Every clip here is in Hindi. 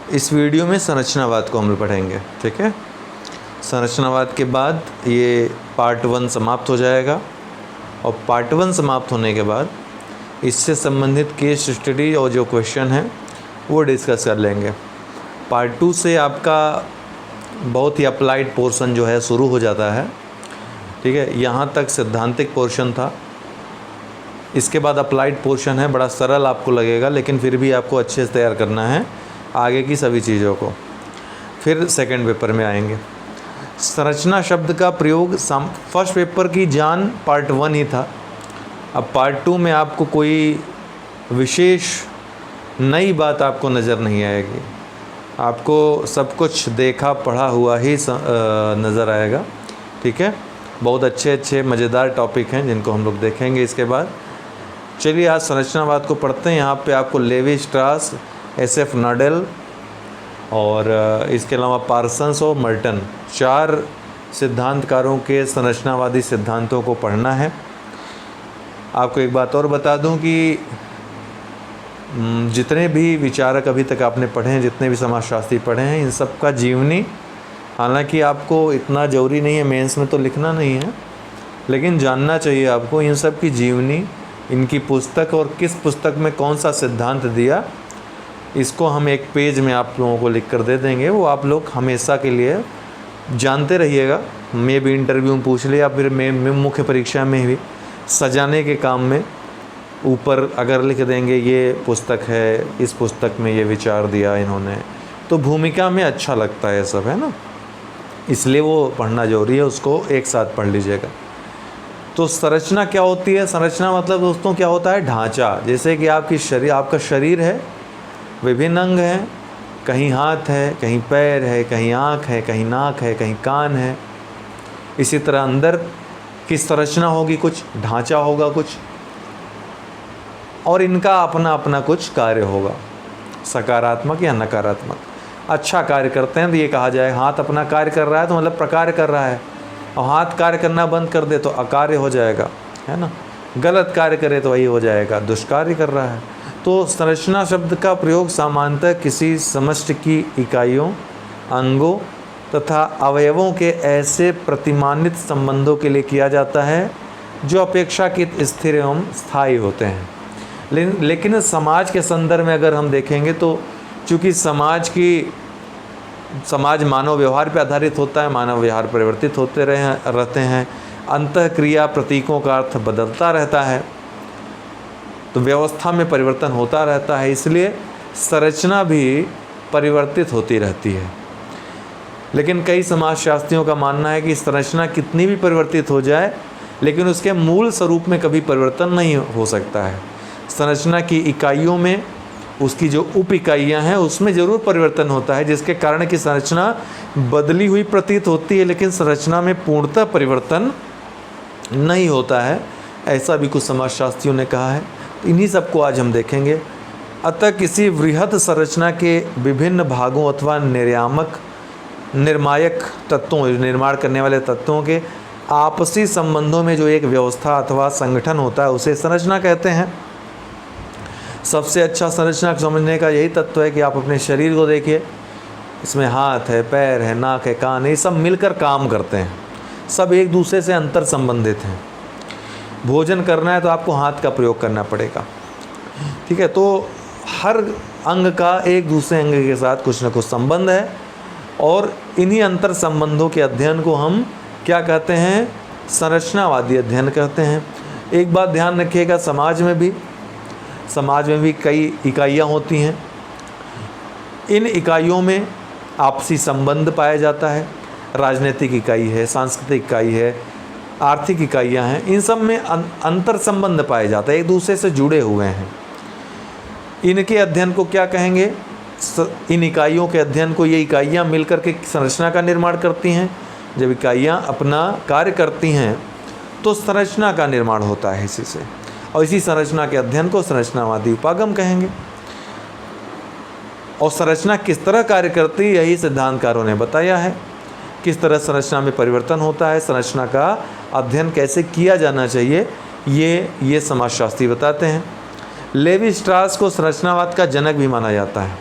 इस वीडियो में संरचनावाद को हम लोग पढ़ेंगे, ठीक है। संरचनावाद के बाद ये पार्ट 1 समाप्त हो जाएगा और पार्ट 1 समाप्त होने के बाद इससे संबंधित केस स्टडी और जो क्वेश्चन हैं वो डिस्कस कर लेंगे। पार्ट 2 से आपका बहुत ही अप्लाइड पोर्शन जो है शुरू हो जाता है, ठीक है। यहाँ तक सिद्धांतिक पोर्शन था, इसके बाद अप्लाइड पोर्शन है। बड़ा सरल आपको लगेगा, लेकिन फिर भी आपको अच्छे से तैयार करना है आगे की सभी चीज़ों को। फिर सेकंड पेपर में आएंगे। संरचना शब्द का प्रयोग फर्स्ट पेपर की जान पार्ट 1 ही था। अब पार्ट 2 में आपको कोई विशेष नई बात आपको नज़र नहीं आएगी, आपको सब कुछ देखा पढ़ा हुआ ही नज़र आएगा, ठीक है। बहुत अच्छे मज़ेदार टॉपिक हैं जिनको हम लोग देखेंगे इसके बाद। चलिए आज संरचनावाद को पढ़ते हैं। यहाँ पे आपको लेवी स्ट्रास, SF नॉडेल और इसके अलावा पार्सन्स और मर्टन 4 सिद्धांतकारों के संरचनावादी सिद्धांतों को पढ़ना है। आपको एक बात और बता दूं कि जितने भी विचारक अभी तक आपने पढ़े हैं, जितने भी समाजशास्त्री पढ़े हैं, इन सब का जीवनी, हालांकि आपको इतना ज़रूरी नहीं है, मेंस में तो लिखना नहीं है, लेकिन जानना चाहिए आपको इन सब की जीवनी, इनकी पुस्तक और किस पुस्तक में कौन सा सिद्धांत दिया, इसको हम एक पेज में आप लोगों को लिख कर दे देंगे। वो आप लोग हमेशा के लिए जानते रहिएगा। मैं भी इंटरव्यू में पूछ लिया, फिर मैं मुख्य परीक्षा में भी सजाने के काम में ऊपर अगर लिख देंगे ये पुस्तक है, इस पुस्तक में ये विचार दिया इन्होंने, तो भूमिका में अच्छा लगता है सब, है ना। इसलिए वो पढ़ना जरूरी है, उसको एक साथ पढ़ लीजिएगा। तो संरचना क्या होती है? संरचना मतलब दोस्तों क्या होता है? ढांचा। जैसे कि आपका शरीर है, विभिन्न अंग हैं, कहीं हाथ है, कहीं पैर है, कहीं आँख है, कहीं नाक है, कहीं कान है। इसी तरह अंदर की संरचना होगी, कुछ ढांचा होगा कुछ, और इनका अपना अपना कुछ कार्य होगा, सकारात्मक या नकारात्मक। अच्छा कार्य करते हैं तो ये कहा जाए हाथ अपना कार्य कर रहा है, तो मतलब प्रकार्य कर रहा है, और हाथ कार्य करना बंद कर दे तो अकार्य हो जाएगा, है ना। गलत कार्य करे तो वही हो जाएगा, दुष्कार्य कर रहा है। तो संरचना शब्द का प्रयोग सामान्यतः किसी समष्टि की इकाइयों, अंगों तथा अवयवों के ऐसे प्रतिमानित संबंधों के लिए किया जाता है जो अपेक्षाकृत स्थिर एवं स्थायी होते हैं। लेकिन समाज के संदर्भ में अगर हम देखेंगे तो चूँकि समाज मानव व्यवहार पर आधारित होता है, मानव व्यवहार परिवर्तित होते रहते हैं, अंतःक्रिया प्रतीकों का अर्थ बदलता रहता है, तो व्यवस्था में परिवर्तन होता रहता है, इसलिए संरचना भी परिवर्तित होती रहती है। लेकिन कई समाजशास्त्रियों का मानना है कि संरचना कितनी भी परिवर्तित हो जाए, लेकिन उसके मूल स्वरूप में कभी परिवर्तन नहीं हो सकता है। संरचना की इकाइयों में, उसकी जो उप इकाइयाँ हैं उसमें ज़रूर परिवर्तन होता है, जिसके कारण कि संरचना बदली हुई प्रतीत होती है, लेकिन संरचना में पूर्णतः परिवर्तन नहीं होता है, ऐसा भी कुछ समाजशास्त्रियों ने कहा है। तो इन्हीं सब को आज हम देखेंगे। अतः किसी वृहद संरचना के विभिन्न भागों अथवा निर्मायक तत्वों, निर्माण करने वाले तत्वों के आपसी संबंधों में जो एक व्यवस्था अथवा संगठन होता है उसे संरचना कहते हैं। सबसे अच्छा संरचना समझने का यही तत्व है कि आप अपने शरीर को देखिए, इसमें हाथ है, पैर है, नाक है, कान है, ये सब मिलकर काम करते हैं, सब एक दूसरे से अंतर संबंधित हैं। भोजन करना है तो आपको हाथ का प्रयोग करना पड़ेगा, ठीक है। तो हर अंग का एक दूसरे अंग के साथ कुछ न कुछ संबंध है, और इन्हीं अंतर संबंधों के अध्ययन को हम क्या कहते हैं? संरचनावादी अध्ययन कहते हैं। एक बात ध्यान रखिएगा, समाज में भी कई इकाइयाँ होती हैं। इन इकाइयों में आपसी संबंध पाया जाता है। राजनीतिक इकाई है, सांस्कृतिक इकाई है, आर्थिक इकाइयाँ हैं, इन सब में अंतर संबंध पाए जाते हैं, एक दूसरे से जुड़े हुए हैं। इनके अध्ययन को क्या कहेंगे? इन इकाइयों के अध्ययन को, ये इकाइयाँ मिलकर के संरचना का निर्माण करती हैं। जब इकाइयाँ अपना कार्य करती हैं तो संरचना का निर्माण होता है इसी से, और इसी संरचना के अध्ययन को संरचनावादी उपागम कहेंगे। और संरचना किस तरह कार्य करती है, यही सिद्धांतकारों ने बताया है। किस तरह संरचना में परिवर्तन होता है, संरचना का अध्ययन कैसे किया जाना चाहिए, ये समाजशास्त्री बताते हैं। लेवी स्ट्रास को संरचनावाद का जनक भी माना जाता है।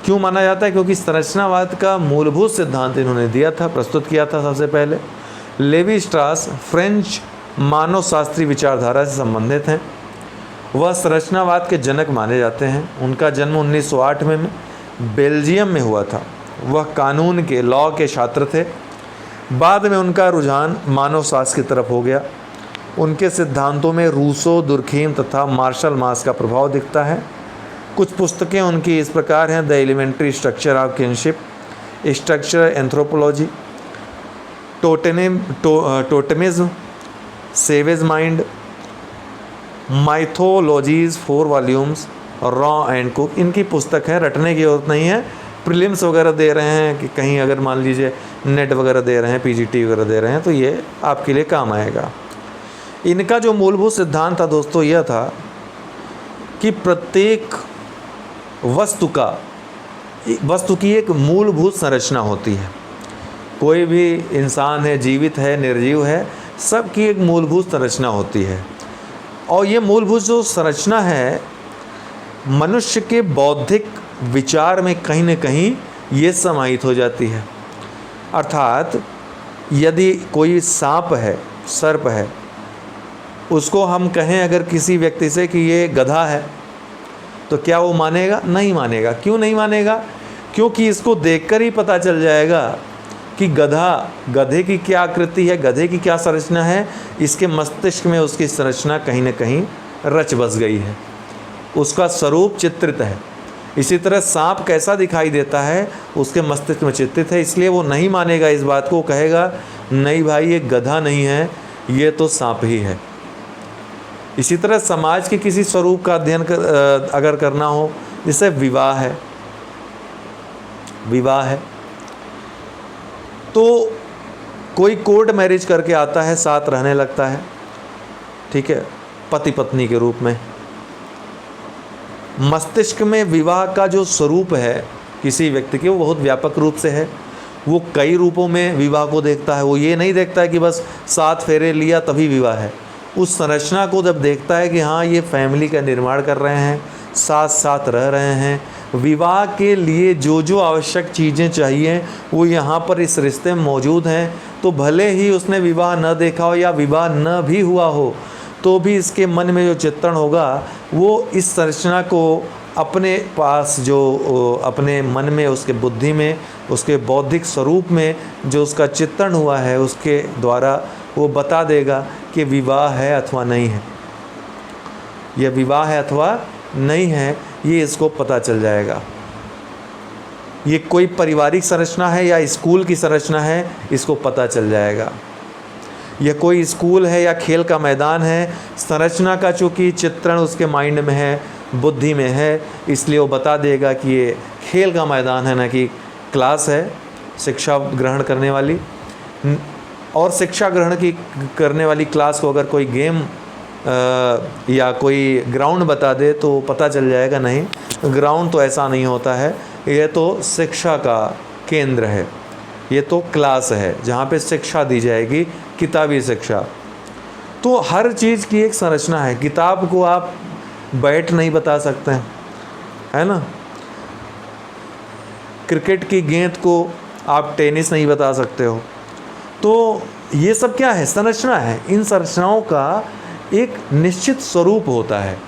क्यों माना जाता है? क्योंकि संरचनावाद का मूलभूत सिद्धांत इन्होंने दिया था, प्रस्तुत किया था सबसे पहले। लेवी स्ट्रास फ्रेंच मानवशास्त्री विचारधारा से संबंधित हैं। वह संरचनावाद के जनक माने जाते हैं। उनका जन्म 1908 में बेल्जियम में हुआ था। वह कानून के लॉ के छात्र थे। बाद में उनका रुझान मानवशास्त्र की तरफ हो गया। उनके सिद्धांतों में रूसो, दुर्खीम तथा मार्शल मार्क्स का प्रभाव दिखता है। कुछ पुस्तकें उनकी इस प्रकार हैं: the elementary structure of kinship, structure anthropology, totemism, savage mind, mythologies 4 volumes, raw and cook. इनकी पुस्तक है, रटने की जरूरत नहीं है। प्रीलिम्स वगैरह दे रहे हैं कि कहीं अगर मान लीजिए नेट वगैरह दे रहे हैं, पीजीटी वगैरह दे रहे हैं, तो ये आपके लिए काम आएगा। इनका जो मूलभूत सिद्धांत था दोस्तों यह था कि प्रत्येक वस्तु की एक मूलभूत संरचना होती है। कोई भी इंसान है, जीवित है, निर्जीव है, सबकी एक मूलभूत संरचना होती है। और ये मूलभूत जो संरचना है मनुष्य के बौद्धिक विचार में कहीं न कहीं ये समाहित हो जाती है। अर्थात यदि कोई सांप है, सर्प है, उसको हम कहें अगर किसी व्यक्ति से कि ये गधा है, तो क्या वो मानेगा? नहीं मानेगा। क्यों नहीं मानेगा? क्योंकि इसको देखकर ही पता चल जाएगा कि गधे की क्या आकृति है, गधे की क्या संरचना है। इसके मस्तिष्क में उसकी संरचना कहीं न कहीं रच बस गई है, उसका स्वरूप चित्रित है। इसी तरह सांप कैसा दिखाई देता है उसके मस्तिष्क में चित्रित है, इसलिए वो नहीं मानेगा इस बात को, कहेगा नहीं भाई ये गधा नहीं है, ये तो सांप ही है। इसी तरह समाज के किसी स्वरूप का अध्ययन अगर करना हो, जैसे विवाह है तो कोई कोर्ट मैरिज करके आता है, साथ रहने लगता है, ठीक है, पति पत्नी के रूप में। मस्तिष्क में विवाह का जो स्वरूप है किसी व्यक्ति के, वो बहुत व्यापक रूप से है। वो कई रूपों में विवाह को देखता है। वो ये नहीं देखता है कि बस 7 फेरे लिया तभी विवाह है। उस संरचना को जब देखता है कि हाँ ये फैमिली का निर्माण कर रहे हैं, साथ साथ रह रहे हैं, विवाह के लिए जो जो आवश्यक चीज़ें चाहिए वो यहाँ पर इस रिश्ते में मौजूद हैं, तो भले ही उसने विवाह न देखा हो या विवाह न भी हुआ हो, तो भी इसके मन में जो चित्रण होगा वो इस संरचना को अपने पास, जो अपने मन में, उसके बुद्धि में, उसके बौद्धिक स्वरूप में जो उसका चित्रण हुआ है उसके द्वारा वो बता देगा कि विवाह है अथवा नहीं है। यह विवाह है अथवा नहीं है, ये इसको पता चल जाएगा। ये कोई पारिवारिक संरचना है या स्कूल की संरचना है, इसको पता चल जाएगा। यह कोई स्कूल है या खेल का मैदान है, संरचना का चूँकि चित्रण उसके माइंड में है, बुद्धि में है, इसलिए वो बता देगा कि ये खेल का मैदान है, ना कि क्लास है शिक्षा ग्रहण करने वाली। और शिक्षा ग्रहण की करने वाली क्लास को अगर कोई गेम या कोई ग्राउंड बता दे तो पता चल जाएगा नहीं, ग्राउंड तो ऐसा नहीं होता है, ये तो शिक्षा का केंद्र है, ये तो क्लास है जहाँ पे शिक्षा दी जाएगी, किताबी शिक्षा। तो हर चीज़ की एक संरचना है। किताब को आप बैट नहीं बता सकते हैं, है ना। क्रिकेट की गेंद को आप टेनिस नहीं बता सकते हो। तो ये सब क्या है? संरचना है। इन संरचनाओं का एक निश्चित स्वरूप होता है।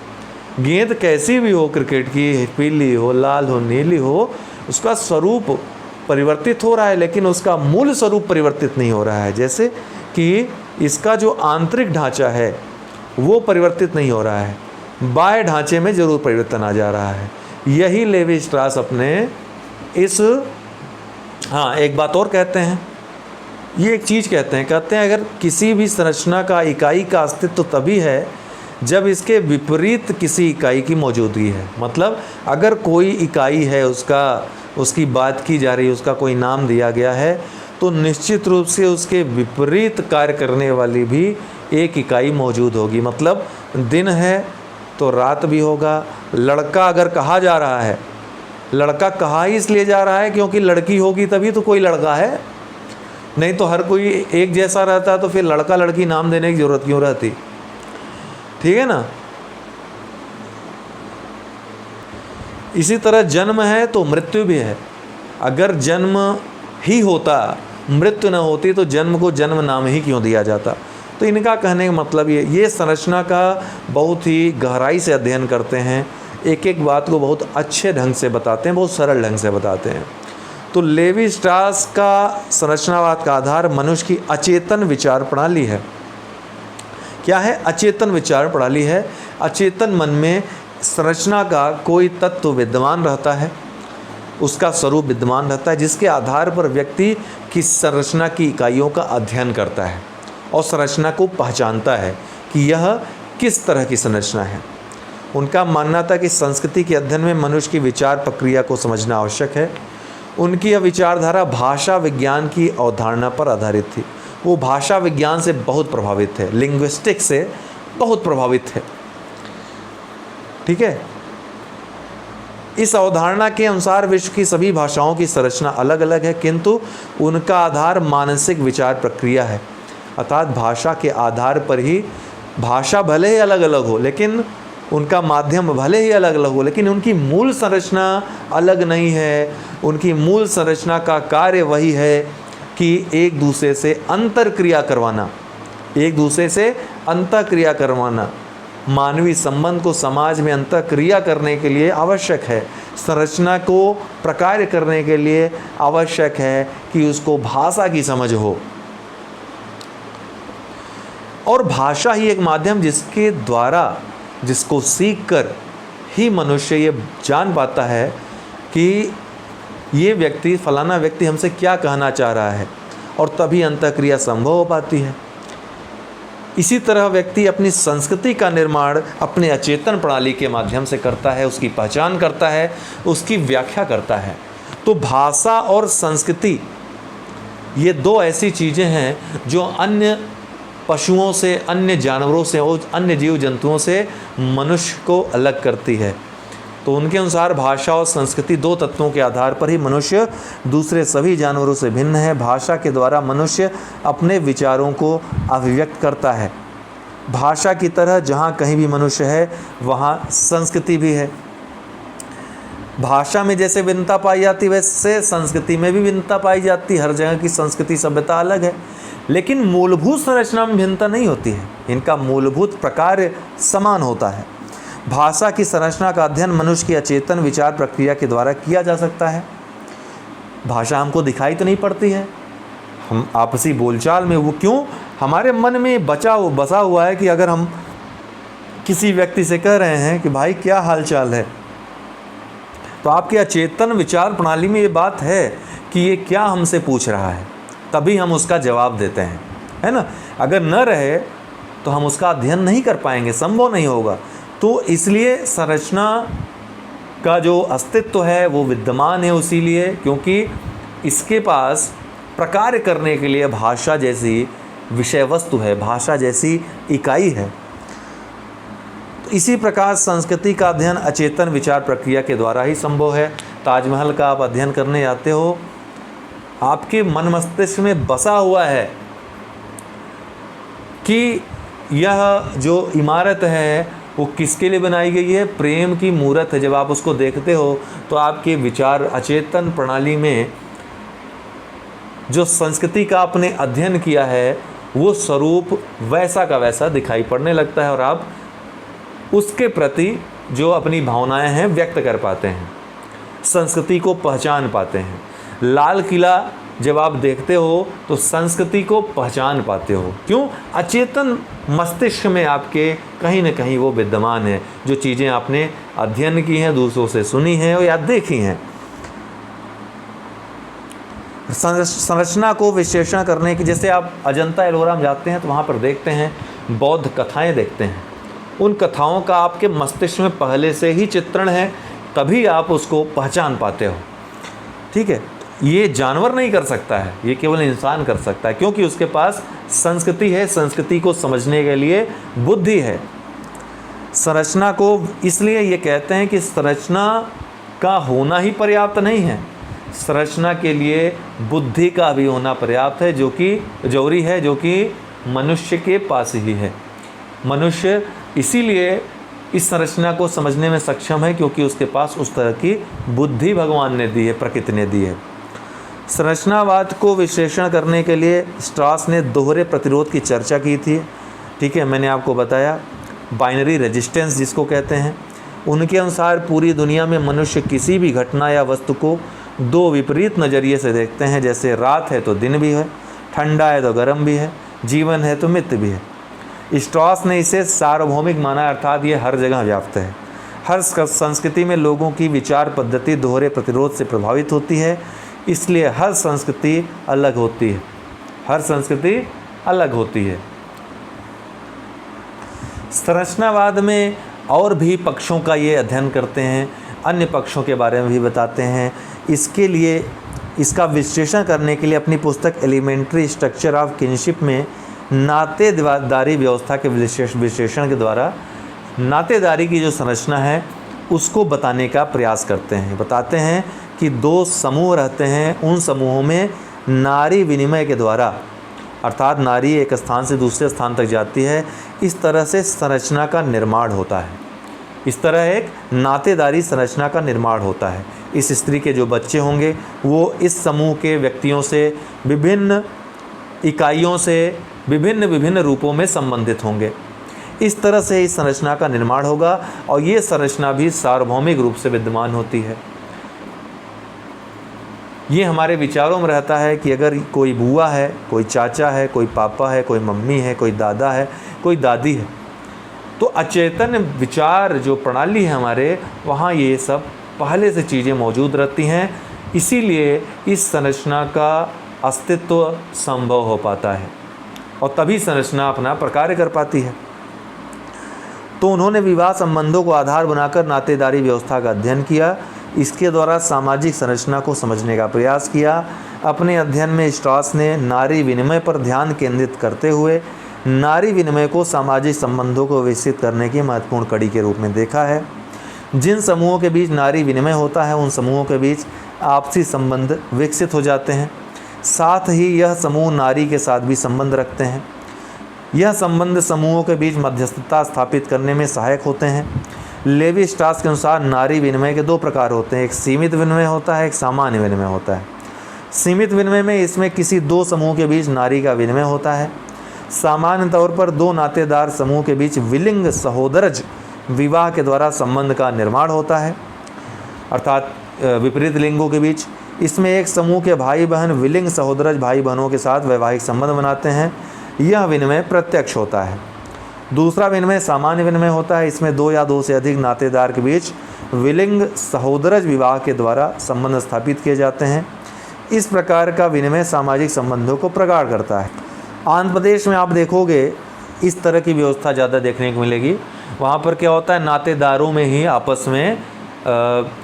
गेंद कैसी भी हो, क्रिकेट की, पीली हो, लाल हो, नीली हो, उसका स्वरूप परिवर्तित हो रहा है, लेकिन उसका मूल स्वरूप परिवर्तित नहीं हो रहा है। जैसे कि इसका जो आंतरिक ढांचा है वो परिवर्तित नहीं हो रहा है, बाह्य ढांचे में ज़रूर परिवर्तन आ जा रहा है। यही लेवी स्ट्रास अपने इस एक बात और कहते हैं, ये एक चीज़ कहते हैं अगर किसी भी संरचना का इकाई का अस्तित्व तभी है जब इसके विपरीत किसी इकाई की मौजूदगी है। मतलब अगर कोई इकाई है, उसकी बात की जा रही है, उसका कोई नाम दिया गया है, तो निश्चित रूप से उसके विपरीत कार्य करने वाली भी एक इकाई मौजूद होगी। मतलब दिन है तो रात भी होगा। लड़का अगर कहा जा रहा है, लड़का कहा ही इसलिए जा रहा है क्योंकि लड़की होगी तभी तो कोई लड़का है, नहीं तो हर कोई एक जैसा रहता तो फिर लड़का लड़की नाम देने की ज़रूरत क्यों रहती? ठीक है ना। इसी तरह जन्म है तो मृत्यु भी है। अगर जन्म ही होता, मृत्यु न होती, तो जन्म को जन्म नाम ही क्यों दिया जाता। तो इनका कहने का मतलब ये संरचना का बहुत ही गहराई से अध्ययन करते हैं, एक एक बात को बहुत अच्छे ढंग से बताते हैं, बहुत सरल ढंग से बताते हैं। तो लेवी स्ट्रास का संरचनावाद का आधार मनुष्य की अचेतन विचार प्रणाली है। क्या है? अचेतन विचार प्रणाली है। अचेतन मन में संरचना का कोई तत्व विद्यमान रहता है, उसका स्वरूप विद्यमान रहता है, जिसके आधार पर व्यक्ति की संरचना की इकाइयों का अध्ययन करता है और संरचना को पहचानता है कि यह किस तरह की संरचना है। उनका मानना था कि संस्कृति के अध्ययन में मनुष्य की विचार प्रक्रिया को समझना आवश्यक है। उनकी यह विचारधारा भाषा विज्ञान की अवधारणा पर आधारित थी। वो भाषा विज्ञान से बहुत प्रभावित है, लिंग्विस्टिक से बहुत प्रभावित है। ठीक है। इस अवधारणा के अनुसार विश्व की सभी भाषाओं की संरचना अलग अलग है, किंतु उनका आधार मानसिक विचार प्रक्रिया है। अर्थात भाषा के आधार पर ही, भाषा भले ही अलग अलग हो, लेकिन उनका माध्यम भले ही अलग अलग हो, लेकिन उनकी मूल संरचना अलग नहीं है। उनकी मूल संरचना का कार्य वही है कि एक दूसरे से अंतरक्रिया करवाना, एक दूसरे से अंतःक्रिया करवाना। मानवीय संबंध को समाज में अंतःक्रिया करने के लिए आवश्यक है। संरचना को प्रकार्य करने के लिए आवश्यक है कि उसको भाषा की समझ हो, और भाषा ही एक माध्यम जिसके द्वारा, जिसको सीखकर ही मनुष्य ये जान पाता है कि ये व्यक्ति, फलाना व्यक्ति हमसे क्या कहना चाह रहा है, और तभी अंतःक्रिया संभव हो पाती है। इसी तरह व्यक्ति अपनी संस्कृति का निर्माण अपने अचेतन प्रणाली के माध्यम से करता है, उसकी पहचान करता है, उसकी व्याख्या करता है। तो भाषा और संस्कृति ये दो ऐसी चीज़ें हैं जो अन्य पशुओं से, अन्य जानवरों से और अन्य जीव जंतुओं से मनुष्य को अलग करती है। तो उनके अनुसार भाषा और संस्कृति दो तत्वों के आधार पर ही मनुष्य दूसरे सभी जानवरों से भिन्न है। भाषा के द्वारा मनुष्य अपने विचारों को अभिव्यक्त करता है। भाषा की तरह जहाँ कहीं भी मनुष्य है वहाँ संस्कृति भी है। भाषा में जैसे भिन्नता पाई जाती, वैसे संस्कृति में भी भिन्नता पाई जाती। हर जगह की संस्कृति सभ्यता अलग है, लेकिन मूलभूत संरचना में भिन्नता नहीं होती है। इनका मूलभूत प्रकार समान होता है। भाषा की संरचना का अध्ययन मनुष्य की अचेतन विचार प्रक्रिया के द्वारा किया जा सकता है। भाषा हमको दिखाई तो नहीं पड़ती है, हम आपसी बोलचाल में, वो क्यों हमारे मन में बसा हुआ है कि अगर हम किसी व्यक्ति से कह रहे हैं कि भाई क्या हाल चाल है, तो आपके अचेतन विचार प्रणाली में ये बात है कि ये क्या हमसे पूछ रहा है, तभी हम उसका जवाब देते हैं, है ना। अगर न रहे तो हम उसका अध्ययन नहीं कर पाएंगे, संभव नहीं होगा। तो इसलिए संरचना का जो अस्तित्व है वो विद्यमान है, इसीलिए क्योंकि इसके पास प्रकार्य करने के लिए भाषा जैसी विषय वस्तु है, भाषा जैसी इकाई है। तो इसी प्रकार संस्कृति का अध्ययन अचेतन विचार प्रक्रिया के द्वारा ही संभव है। ताजमहल का आप अध्ययन करने जाते हो, आपके मन मस्तिष्क में बसा हुआ है कि यह जो इमारत है वो किसके लिए बनाई गई है, प्रेम की मूर्त है। जब आप उसको देखते हो तो आपके विचार अचेतन प्रणाली में जो संस्कृति का आपने अध्ययन किया है वो स्वरूप वैसा का वैसा दिखाई पड़ने लगता है, और आप उसके प्रति जो अपनी भावनाएं हैं व्यक्त कर पाते हैं, संस्कृति को पहचान पाते हैं। लाल किला जब आप देखते हो तो संस्कृति को पहचान पाते हो। क्यों? अचेतन मस्तिष्क में आपके कहीं न कहीं वो विद्यमान है, जो चीज़ें आपने अध्ययन की हैं, दूसरों से सुनी हैं या देखी हैं। संरचना को विश्लेषण करने की, जैसे आप अजंता एलोरा में जाते हैं तो वहाँ पर देखते हैं बौद्ध कथाएं देखते हैं, उन कथाओं का आपके मस्तिष्क में पहले से ही चित्रण है, तभी आप उसको पहचान पाते हो। ठीक है, ये जानवर नहीं कर सकता है, ये केवल इंसान कर सकता है, क्योंकि उसके पास संस्कृति है, संस्कृति को समझने के लिए बुद्धि है। संरचना को इसलिए ये कहते हैं कि संरचना का होना ही पर्याप्त नहीं है, संरचना के लिए बुद्धि का भी होना पर्याप्त है, जो कि जरूरी है, जो कि मनुष्य के पास ही है। मनुष्य इसीलिए इस संरचना को समझने में सक्षम है क्योंकि उसके पास उस तरह की बुद्धि भगवान ने दी है, प्रकृति ने दी है। संरचनावाद को विश्लेषण करने के लिए स्ट्रास ने दोहरे प्रतिरोध की चर्चा की थी। ठीक है, मैंने आपको बताया बाइनरी रेजिस्टेंस जिसको कहते हैं। उनके अनुसार पूरी दुनिया में मनुष्य किसी भी घटना या वस्तु को दो विपरीत नज़रिए से देखते हैं, जैसे रात है तो दिन भी है, ठंडा है तो गर्म भी है, जीवन है तो मृत्यु भी है। स्ट्रास ने इसे सार्वभौमिक माना, अर्थात ये हर जगह व्याप्त है। हर संस्कृति में लोगों की विचार पद्धति दोहरे प्रतिरोध से प्रभावित होती है, इसलिए हर संस्कृति अलग होती है। हर संस्कृति अलग होती है। संरचनावाद में और भी पक्षों का ये अध्ययन करते हैं, अन्य पक्षों के बारे में भी बताते हैं। इसके लिए इसका विश्लेषण करने के लिए अपनी पुस्तक एलिमेंट्री स्ट्रक्चर ऑफ किनशिप में नातेदारी व्यवस्था के विश्लेषण के द्वारा नातेदारी की जो संरचना है उसको बताने का प्रयास करते हैं। बताते हैं कि दो समूह रहते हैं, उन समूहों में नारी विनिमय के द्वारा, अर्थात नारी एक स्थान से दूसरे स्थान तक जाती है, इस तरह से संरचना का निर्माण होता है। इस तरह एक नातेदारी संरचना का निर्माण होता है। इस स्त्री के जो बच्चे होंगे वो इस समूह के व्यक्तियों से विभिन्न इकाइयों से विभिन्न रूपों में संबंधित होंगे। इस तरह से इस संरचना का निर्माण होगा और ये संरचना भी सार्वभौमिक रूप से विद्यमान होती है। ये हमारे विचारों में रहता है कि अगर कोई बुआ है, कोई चाचा है, कोई पापा है, कोई मम्मी है, कोई दादा है, कोई दादी है, तो अचेतन विचार जो प्रणाली है हमारे, वहाँ ये सब पहले से चीज़ें मौजूद रहती हैं। इसीलिए इस संरचना का अस्तित्व संभव हो पाता है और तभी संरचना अपना प्रकार्य कर पाती है। तो उन्होंने विवाह संबंधों को आधार बनाकर नातेदारी व्यवस्था का अध्ययन किया। इसके द्वारा सामाजिक संरचना को समझने का प्रयास किया। अपने अध्ययन में स्ट्रास ने नारी विनिमय पर ध्यान केंद्रित करते हुए नारी विनिमय को सामाजिक संबंधों को विकसित करने की महत्वपूर्ण कड़ी के रूप में देखा है। जिन समूहों के बीच नारी विनिमय होता है उन समूहों के बीच आपसी संबंध विकसित हो जाते हैं। साथ ही यह समूह नारी के साथ भी संबंध रखते हैं। यह संबंध समूहों के बीच मध्यस्थता स्थापित करने में सहायक होते हैं। लेवी स्ट्रास के अनुसार नारी विनिमय के दो प्रकार होते हैं, एक सीमित विनिमय होता है, एक सामान्य विनिमय होता है। सीमित विनिमय में इसमें किसी दो समूह के बीच नारी का विनिमय होता है। सामान्य तौर पर दो नातेदार समूह के बीच विलिंग सहोदरज विवाह के द्वारा संबंध का निर्माण होता है, अर्थात विपरीत लिंगों के बीच। इसमें एक समूह के भाई बहन विलिंग सहोदरज भाई बहनों के साथ वैवाहिक संबंध बनाते हैं। यह विनिमय प्रत्यक्ष होता है। दूसरा विनिमय सामान्य विनिमय होता है। इसमें दो या दो से अधिक नातेदार के बीच विलिंग सहोदरज विवाह के द्वारा संबंध स्थापित किए जाते हैं। इस प्रकार का विनिमय सामाजिक संबंधों को प्रगाढ़ करता है। आंध्र प्रदेश में आप देखोगे इस तरह की व्यवस्था ज़्यादा देखने को मिलेगी। वहाँ पर क्या होता है, नातेदारों में ही आपस में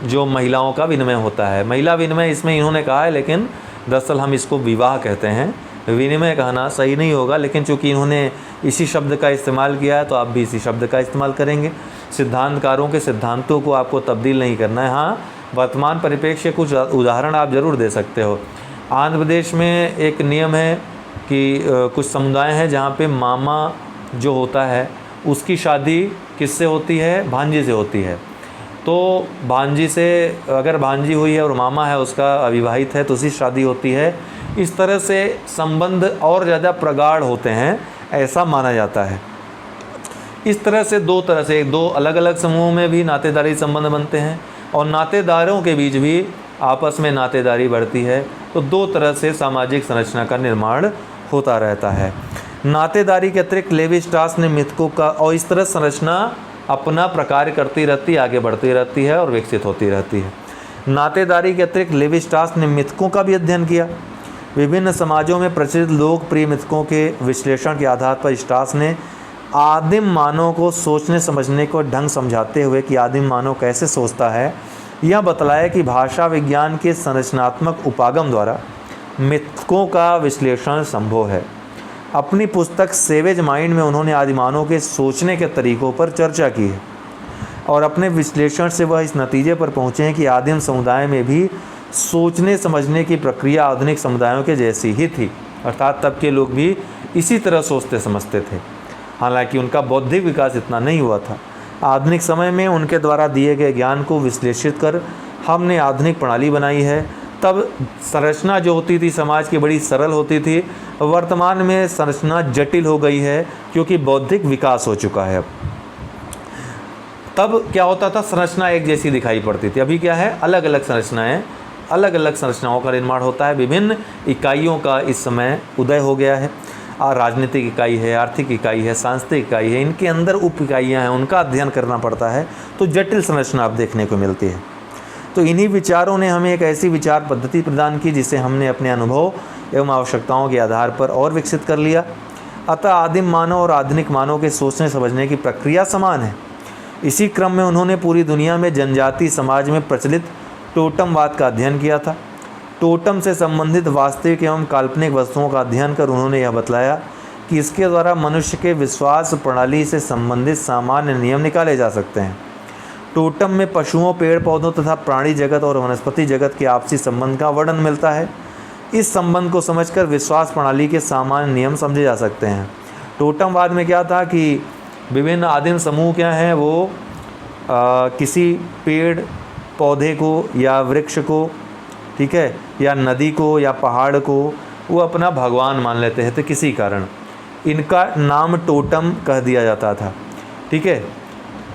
जो महिलाओं का विनिमय होता है। महिला विनिमय इसमें इन्होंने कहा है, लेकिन दरअसल हम इसको विवाह कहते हैं। विनिमय कहना सही नहीं होगा, लेकिन चूंकि इन्होंने इसी शब्द का इस्तेमाल किया है तो आप भी इसी शब्द का इस्तेमाल करेंगे। सिद्धांतकारों के सिद्धांतों को आपको तब्दील नहीं करना है। हाँ, वर्तमान परिप्रेक्ष्य कुछ उदाहरण आप ज़रूर दे सकते हो। आंध्र प्रदेश में एक नियम है कि कुछ समुदाय हैं जहाँ पे मामा जो होता है उसकी शादी किससे होती है, भांजी से होती है। तो भांजी से अगर भांजी हुई है और मामा है उसका अविवाहित है तो उसकी शादी होती है। इस तरह से संबंध और ज़्यादा प्रगाढ़ होते हैं, ऐसा माना जाता है। इस तरह से दो अलग अलग समूहों में भी नातेदारी संबंध बनते हैं और नातेदारों के बीच भी आपस में नातेदारी बढ़ती है। तो दो तरह से सामाजिक संरचना का निर्माण होता रहता है। नातेदारी के अतिरिक्त लेवी स्ट्रास ने मिथकों का, और इस तरह संरचना अपना प्रकार करती रहती है, आगे बढ़ती रहती है और विकसित होती रहती है। नातेदारी के अतिरिक्त लेवी स्ट्रास ने मिथकों का भी अध्ययन किया। विभिन्न समाजों में प्रचलित लोकप्रिय मिथकों के विश्लेषण के आधार पर स्ट्रास ने आदिम मानव को सोचने समझने को ढंग समझाते हुए कि आदिम मानव कैसे सोचता है, यह बतलाया कि भाषा विज्ञान के संरचनात्मक उपागम द्वारा मिथकों का विश्लेषण संभव है। अपनी पुस्तक सेवेज माइंड में उन्होंने आदिमानव के सोचने के तरीकों पर चर्चा की है और अपने विश्लेषण से वह इस नतीजे पर पहुँचे हैं कि आदिम समुदाय में भी सोचने समझने की प्रक्रिया आधुनिक समुदायों के जैसी ही थी, अर्थात तब के लोग भी इसी तरह सोचते समझते थे। हालांकि उनका बौद्धिक विकास इतना नहीं हुआ था। आधुनिक समय में उनके द्वारा दिए गए ज्ञान को विश्लेषित कर हमने आधुनिक प्रणाली बनाई है। तब संरचना जो होती थी समाज की बड़ी सरल होती थी, वर्तमान में संरचना जटिल हो गई है क्योंकि बौद्धिक विकास हो चुका है। तब क्या होता था, संरचना एक जैसी दिखाई पड़ती थी, अभी क्या है, अलग अलग संरचनाएं, अलग अलग संरचनाओं का निर्माण होता है। विभिन्न इकाइयों का इस समय उदय हो गया है। राजनीतिक इकाई है, आर्थिक इकाई है, सांस्कृतिक इकाई है, इनके अंदर उप इकाइयाँ हैं, उनका अध्ययन करना पड़ता है, तो जटिल संरचना अब देखने को मिलती है। तो इन्हीं विचारों ने हमें एक ऐसी विचार पद्धति प्रदान की जिसे हमने अपने अनुभव एवं आवश्यकताओं के आधार पर और विकसित कर लिया। अतः आदिम मानव और आधुनिक मानव के सोचने समझने की प्रक्रिया समान है। इसी क्रम में उन्होंने पूरी दुनिया में जनजाति समाज में प्रचलित टोटमवाद का अध्ययन किया था। टोटम से संबंधित वास्तविक एवं काल्पनिक वस्तुओं का अध्ययन कर उन्होंने यह बतलाया कि इसके द्वारा मनुष्य के विश्वास प्रणाली से संबंधित सामान्य नियम निकाले जा सकते हैं। टोटम में पशुओं, पेड़ पौधों तथा प्राणी जगत और वनस्पति जगत के आपसी संबंध का वर्णन मिलता है। इस संबंध को समझकर विश्वास प्रणाली के सामान्य नियम समझे जा सकते हैं। टोटमवाद में क्या था कि विभिन्न आदिम समूह क्या हैं, वो किसी पेड़ पौधे को या वृक्ष को, ठीक है, या नदी को या पहाड़ को वो अपना भगवान मान लेते हैं। तो किसी कारण इनका नाम टोटम कह दिया जाता था, ठीक है।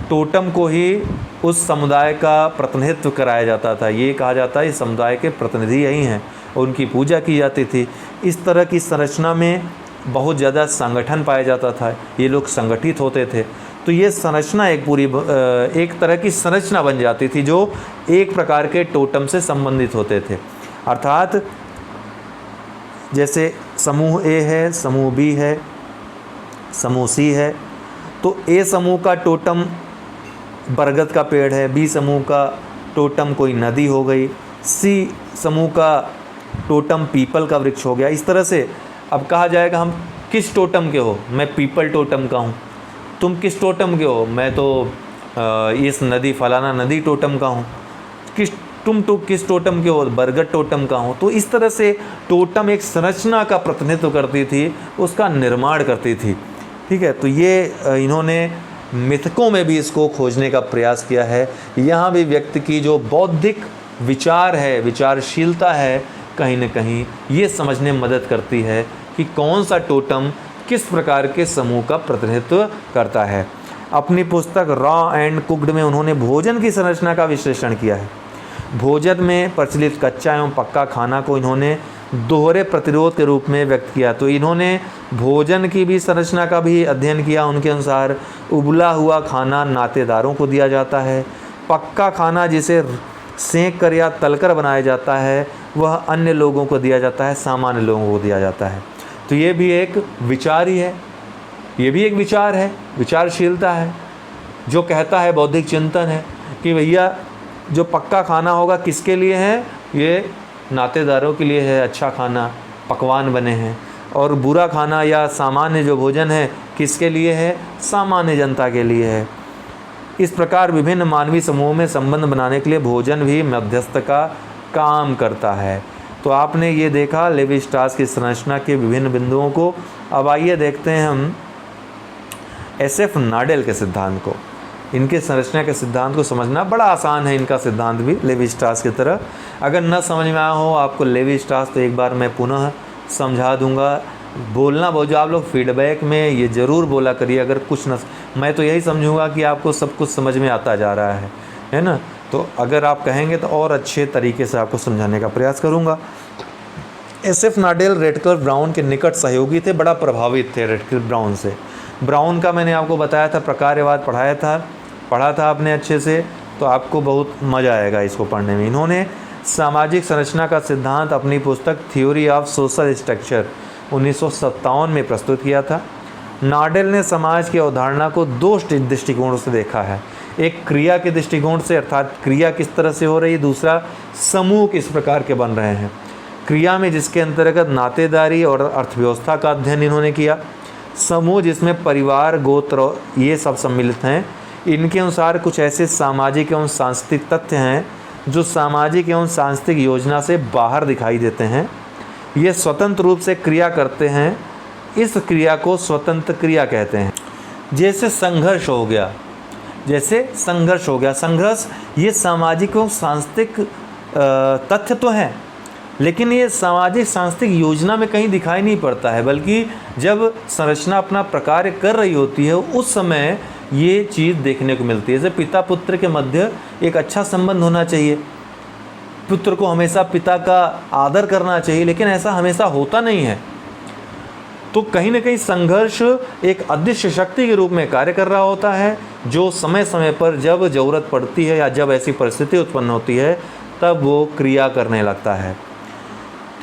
टोटम को ही उस समुदाय का प्रतिनिधित्व कराया जाता था। ये कहा जाता है इस समुदाय के प्रतिनिधि यही हैं, उनकी पूजा की जाती थी। इस तरह की संरचना में बहुत ज़्यादा संगठन पाया जाता था, ये लोग संगठित होते थे। तो ये संरचना एक तरह की संरचना बन जाती थी जो एक प्रकार के टोटम से संबंधित होते थे। अर्थात जैसे समूह ए है, समूह बी है, समूह सी है, तो ए समूह का टोटम बरगद का पेड़ है, बी समूह का टोटम कोई नदी हो गई, सी समूह का टोटम पीपल का वृक्ष हो गया। इस तरह से अब कहा जाएगा हम किस टोटम के हो, मैं पीपल टोटम का हूँ। तुम किस टोटम के हो, मैं तो इस नदी फलाना नदी टोटम का हूँ। तुम किस टोटम के हो, बरगद टोटम का हूँ। तो इस तरह से टोटम एक संरचना का प्रतिनिधित्व करती थी, उसका निर्माण करती थी, ठीक है। तो ये इन्होंने मिथकों में भी इसको खोजने का प्रयास किया है। यहाँ भी व्यक्ति की जो बौद्धिक विचार है, विचारशीलता है, कहीं न कहीं ये समझने में मदद करती है कि कौन सा टोटम किस प्रकार के समूह का प्रतिनिधित्व करता है। अपनी पुस्तक रॉ एंड कुक्ड में उन्होंने भोजन की संरचना का विश्लेषण किया है। भोजन में प्रचलित कच्चा एवं पक्का खाना को इन्होंने दोहरे प्रतिरोध के रूप में व्यक्त किया। तो इन्होंने भोजन की भी संरचना का भी अध्ययन किया। उनके अनुसार उबला हुआ खाना नातेदारों को दिया जाता है, पक्का खाना जिसे सेंक कर या तलकर बनाया जाता है वह अन्य लोगों को दिया जाता है, सामान्य लोगों को दिया जाता है। तो ये भी एक विचार ही है, ये भी एक विचार है, विचारशीलता है, जो कहता है बौद्धिक चिंतन है कि भैया जो पक्का खाना होगा किसके लिए है, ये नातेदारों के लिए है, अच्छा खाना पकवान बने हैं। और बुरा खाना या सामान्य जो भोजन है किसके लिए है, सामान्य जनता के लिए है। इस प्रकार विभिन्न मानवीय समूहों में संबंध बनाने के लिए भोजन भी मध्यस्थ का काम करता है। तो आपने ये देखा लेवी स्ट्रास की संरचना के विभिन्न बिंदुओं को। अब आइए देखते हैं हम SF नाडेल के सिद्धांत को। इनके संरचना के सिद्धांत को समझना बड़ा आसान है, इनका सिद्धांत भी लेवी स्ट्रास की तरह। अगर न समझ में आया हो आपको लेवी स्ट्रास तो एक बार मैं पुनः समझा दूंगा। बोलना बहुत, जो आप लोग फीडबैक में ये ज़रूर बोला करिए अगर कुछ न, मैं तो यही समझूंगा कि आपको सब कुछ समझ में आता जा रहा है ना। तो अगर आप कहेंगे तो और अच्छे तरीके से आपको समझाने का प्रयास करूंगा। SF नाडेल रेटक्लिफ ब्राउन के निकट सहयोगी थे, बड़ा प्रभावित थे रेटक्लिफ ब्राउन से। ब्राउन का मैंने आपको बताया था, प्रकार्यवाद पढ़ा था आपने अच्छे से, तो आपको बहुत मज़ा आएगा इसको पढ़ने में। इन्होंने सामाजिक संरचना का सिद्धांत अपनी पुस्तक थ्योरी ऑफ सोशल स्ट्रक्चर 1957 में प्रस्तुत किया था। नाडेल ने समाज की अवधारणा को दो दृष्टिकोणों से देखा है। एक क्रिया के दृष्टिकोण से, अर्थात क्रिया किस तरह से हो रही है, दूसरा समूह किस प्रकार के बन रहे हैं। क्रिया में जिसके अंतर्गत नातेदारी और अर्थव्यवस्था का अध्ययन इन्होंने किया। समूह जिसमें परिवार, गोत्र ये सब सम्मिलित हैं। इनके अनुसार कुछ ऐसे सामाजिक एवं सांस्कृतिक तथ्य हैं जो सामाजिक एवं सांस्कृतिक योजना से बाहर दिखाई देते हैं। ये स्वतंत्र रूप से क्रिया करते हैं, इस क्रिया को स्वतंत्र क्रिया कहते हैं। जैसे संघर्ष हो गया, जैसे संघर्ष हो गया। संघर्ष ये सामाजिक एवं सांस्कृतिक तथ्य तो हैं, लेकिन ये सामाजिक सांस्कृतिक योजना में कहीं दिखाई नहीं पड़ता है, बल्कि जब संरचना अपना प्रकार्य कर रही होती है उस समय ये चीज़ देखने को मिलती है। जैसे पिता पुत्र के मध्य एक अच्छा संबंध होना चाहिए, पुत्र को हमेशा पिता का आदर करना चाहिए, लेकिन ऐसा हमेशा होता नहीं है। तो कहीं ना कहीं संघर्ष एक अदृश्य शक्ति के रूप में कार्य कर रहा होता है, जो समय समय पर जब ज़रूरत पड़ती है या जब ऐसी परिस्थिति उत्पन्न होती है तब वो क्रिया करने लगता है।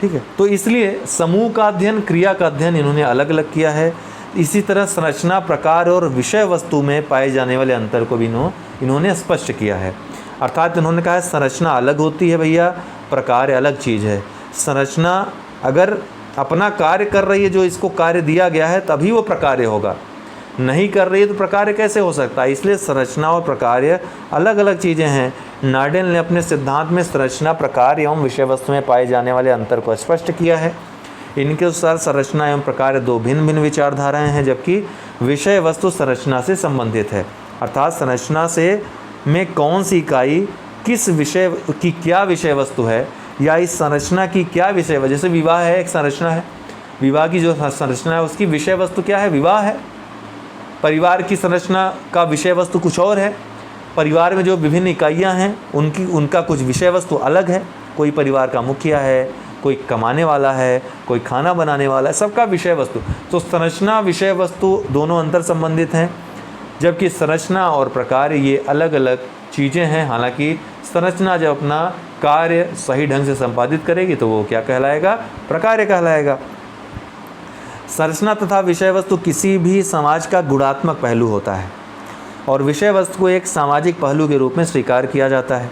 ठीक है, तो इसलिए समूह का अध्ययन, क्रिया का अध्ययन इन्होंने अलग अलग किया है। इसी तरह संरचना, प्रकार और विषय वस्तु में पाए जाने वाले अंतर को भी इन्होंने स्पष्ट किया है। अर्थात इन्होंने कहा है संरचना अलग होती है भैया, प्रकार अलग चीज़ है। संरचना अगर अपना कार्य कर रही है, जो इसको कार्य दिया गया है, तभी वो प्रकार्य होगा। नहीं कर रही है तो प्रकार्य कैसे हो सकता है? इसलिए संरचना और प्रकार्य अलग अलग चीज़ें हैं। नाडेल ने अपने सिद्धांत में संरचना, प्रकार एवं विषय वस्तु में पाए जाने वाले अंतर को स्पष्ट किया है। इनके अनुसार संरचना एवं प्रकार्य दो भिन्न भिन्न विचारधाराएं हैं, जबकि विषय वस्तु संरचना से संबंधित है। अर्थात संरचना से में कौन सी इकाई किस विषय की क्या विषय वस्तु है, या इस संरचना की क्या विषय वस्तु। जैसे विवाह है, एक संरचना है, विवाह की जो संरचना है उसकी विषय वस्तु क्या है? विवाह है। परिवार की संरचना का विषय वस्तु कुछ और है। परिवार में जो विभिन्न इकाइयां हैं उनका कुछ विषय वस्तु अलग है। कोई परिवार का मुखिया है, कोई कमाने वाला है, कोई खाना बनाने वाला है, सबका विषय वस्तु। तो संरचना, विषय वस्तु दोनों अंतर संबंधित हैं, जबकि संरचना और प्रकार ये अलग अलग चीज़ें हैं। हालांकि संरचना जब अपना कार्य सही ढंग से संपादित करेगी तो वो क्या कहलाएगा? प्रकार्य कहलाएगा। संरचना तथा विषय वस्तु किसी भी समाज का गुणात्मक पहलू होता है और विषय वस्तु को एक सामाजिक पहलू के रूप में स्वीकार किया जाता है,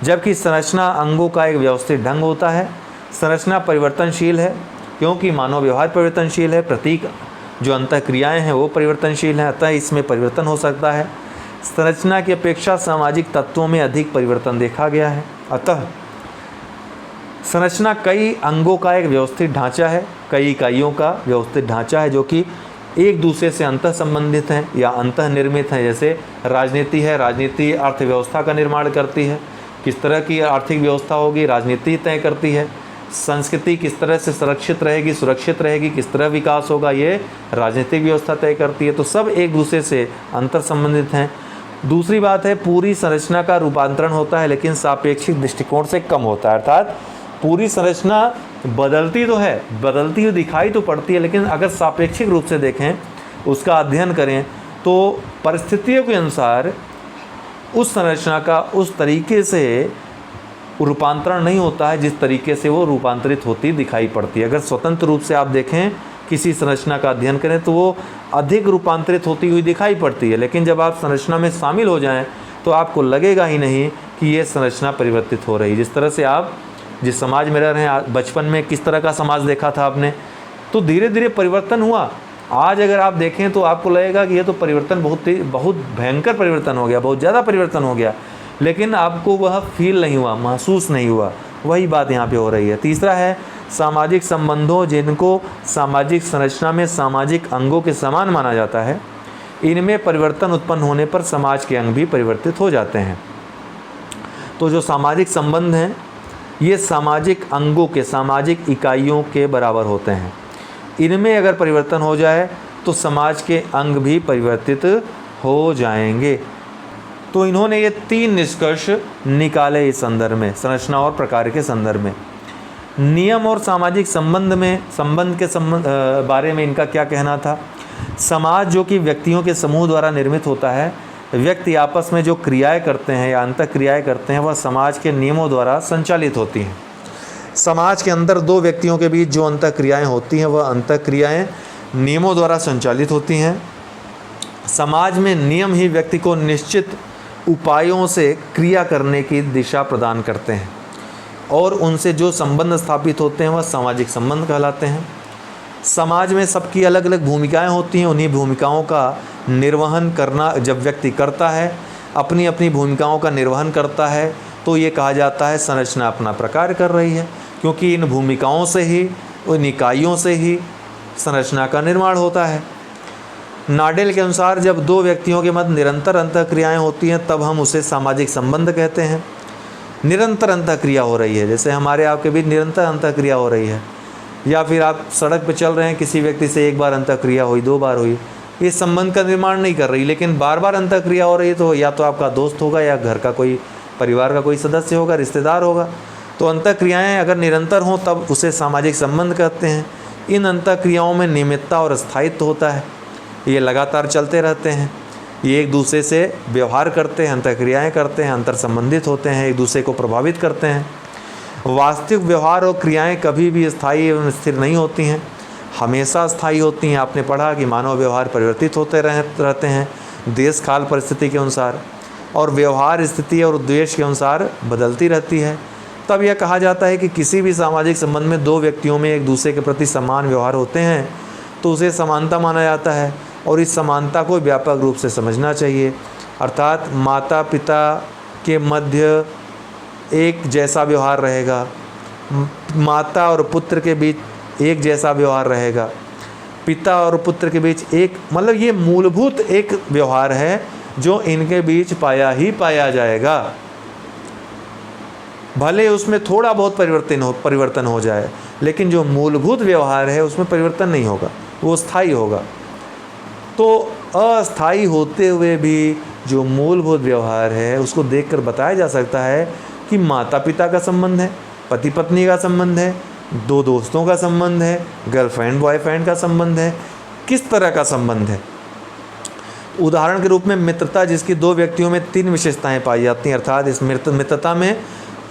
जबकि संरचना अंगों का एक व्यवस्थित ढंग होता है। संरचना परिवर्तनशील है क्योंकि मानव व्यवहार परिवर्तनशील है, प्रतीक जो अंतःक्रियाएं हैं वो परिवर्तनशील हैं, अतः इसमें परिवर्तन हो सकता है। संरचना की अपेक्षा सामाजिक तत्वों में अधिक परिवर्तन देखा गया है। अतः संरचना कई अंगों का एक व्यवस्थित ढांचा है, कई इकाइयों का व्यवस्थित ढांचा है, जो कि एक दूसरे से अंतः संबंधित हैं या अंतः निर्मित हैं। जैसे राजनीति है, राजनीति अर्थव्यवस्था का निर्माण करती है, किस तरह की आर्थिक व्यवस्था होगी राजनीति तय करती है। संस्कृति किस तरह से सुरक्षित रहेगी, किस तरह विकास होगा, ये राजनीतिक व्यवस्था तय करती है। तो सब एक दूसरे से अंतर संबंधित हैं। दूसरी बात है, पूरी संरचना का रूपांतरण होता है लेकिन सापेक्षिक दृष्टिकोण से कम होता है। अर्थात पूरी संरचना बदलती तो है, बदलती हुई दिखाई तो पड़ती है, लेकिन अगर सापेक्षिक रूप से देखें, उसका अध्ययन करें, तो परिस्थितियों के अनुसार उस संरचना का उस तरीके से रूपांतरण नहीं होता है जिस तरीके से वो रूपांतरित होती दिखाई पड़ती है। अगर स्वतंत्र रूप से आप देखें, किसी संरचना का अध्ययन करें, तो वो अधिक रूपांतरित होती हुई दिखाई पड़ती है, लेकिन जब आप संरचना में शामिल हो जाएं तो आपको लगेगा ही नहीं कि ये संरचना परिवर्तित हो रही। जिस तरह से आप जिस समाज में रह रहे हैं, बचपन में किस तरह का समाज देखा था आपने, तो धीरे धीरे परिवर्तन हुआ। आज अगर आप देखें तो आपको लगेगा कि ये तो परिवर्तन बहुत भयंकर परिवर्तन हो गया, बहुत ज़्यादा परिवर्तन हो गया, लेकिन आपको वह फील नहीं हुआ, महसूस नहीं हुआ। वही बात यहाँ पे हो रही है। तीसरा है सामाजिक संबंधों, जिनको सामाजिक संरचना में सामाजिक अंगों के समान माना जाता है। इनमें परिवर्तन उत्पन्न होने पर समाज के अंग भी परिवर्तित हो जाते हैं। तो जो सामाजिक संबंध हैं ये सामाजिक अंगों के, सामाजिक इकाइयों के बराबर होते हैं। इनमें अगर परिवर्तन हो जाए तो समाज के अंग भी परिवर्तित हो जाएंगे। तो इन्होंने ये 3 निष्कर्ष निकाले इस संदर्भ में, संरचना और प्रकार के संदर्भ में। नियम और सामाजिक संबंध के बारे में इनका क्या कहना था? समाज जो कि व्यक्तियों के समूह द्वारा निर्मित होता है, व्यक्ति आपस में जो क्रियाएं करते हैं या अंतःक्रियाएं करते हैं वह समाज के नियमों द्वारा संचालित होती हैं। समाज के अंदर 2 व्यक्तियों के बीच जो अंतःक्रियाएं होती हैं वह अंतःक्रियाएं नियमों द्वारा संचालित होती हैं। समाज में नियम ही व्यक्ति को निश्चित उपायों से क्रिया करने की दिशा प्रदान करते हैं और उनसे जो संबंध स्थापित होते हैं वह सामाजिक संबंध कहलाते हैं। समाज में सबकी अलग अलग भूमिकाएं होती हैं, उन्हीं भूमिकाओं का निर्वहन करना जब व्यक्ति करता है, अपनी अपनी भूमिकाओं का निर्वहन करता है, तो ये कहा जाता है संरचना अपना प्रकार कर रही है, क्योंकि इन भूमिकाओं से ही, उन इकाइयों से ही संरचना का निर्माण होता है। नाडेल के अनुसार जब दो व्यक्तियों के मध्य निरंतर अंतःक्रियाएं होती हैं तब हम उसे सामाजिक संबंध कहते हैं। निरंतर अंतःक्रिया हो रही है, जैसे हमारे आपके बीच निरंतर अंतःक्रिया हो रही है, या फिर आप सड़क पर चल रहे हैं, किसी व्यक्ति से एक बार अंतःक्रिया हुई, 2 बार हुई, ये संबंध का निर्माण नहीं कर रही, लेकिन बार बार अंतःक्रिया हो रही है, तो या तो आपका दोस्त होगा या घर का कोई, परिवार का कोई सदस्य होगा, रिश्तेदार होगा। तो अंतःक्रियाएं अगर निरंतर हों तब उसे सामाजिक संबंध कहते हैं। इन अंतःक्रियाओं में नियमितता और स्थायित्व होता है, ये लगातार चलते रहते हैं, ये एक दूसरे से व्यवहार करते हैं, अंतःक्रियाएं करते हैं, अंतर संबंधित होते हैं, एक दूसरे को प्रभावित करते हैं। वास्तविक व्यवहार और क्रियाएं कभी भी स्थायी एवं स्थिर नहीं होती हैं, हमेशा स्थायी होती हैं। आपने पढ़ा कि मानव व्यवहार परिवर्तित होते रहते हैं देश काल परिस्थिति के अनुसार, और व्यवहार स्थिति और उद्देश्य के अनुसार बदलती रहती है। तब यह कहा जाता है कि किसी भी सामाजिक संबंध में दो व्यक्तियों में एक दूसरे के प्रति समान व्यवहार होते हैं तो उसे समानता माना जाता है, और इस समानता को व्यापक रूप से समझना चाहिए। अर्थात माता पिता के मध्य एक जैसा व्यवहार रहेगा, माता और पुत्र के बीच एक जैसा व्यवहार रहेगा, पिता और पुत्र के बीच एक, मतलब ये मूलभूत एक व्यवहार है जो इनके बीच पाया जाएगा। भले उसमें थोड़ा बहुत परिवर्तन हो जाए, लेकिन जो मूलभूत व्यवहार है उसमें परिवर्तन नहीं होगा, वो स्थायी होगा। तो अस्थायी होते हुए भी जो मूलभूत व्यवहार है उसको देखकर बताया जा सकता है कि माता पिता का संबंध है, पति पत्नी का संबंध है, दो दोस्तों का संबंध है, गर्लफ्रेंड बॉयफ्रेंड का संबंध है, किस तरह का संबंध है। उदाहरण के रूप में मित्रता, जिसकी दो व्यक्तियों में 3 विशेषताएं पाई जाती हैं। अर्थात इस मित्रता में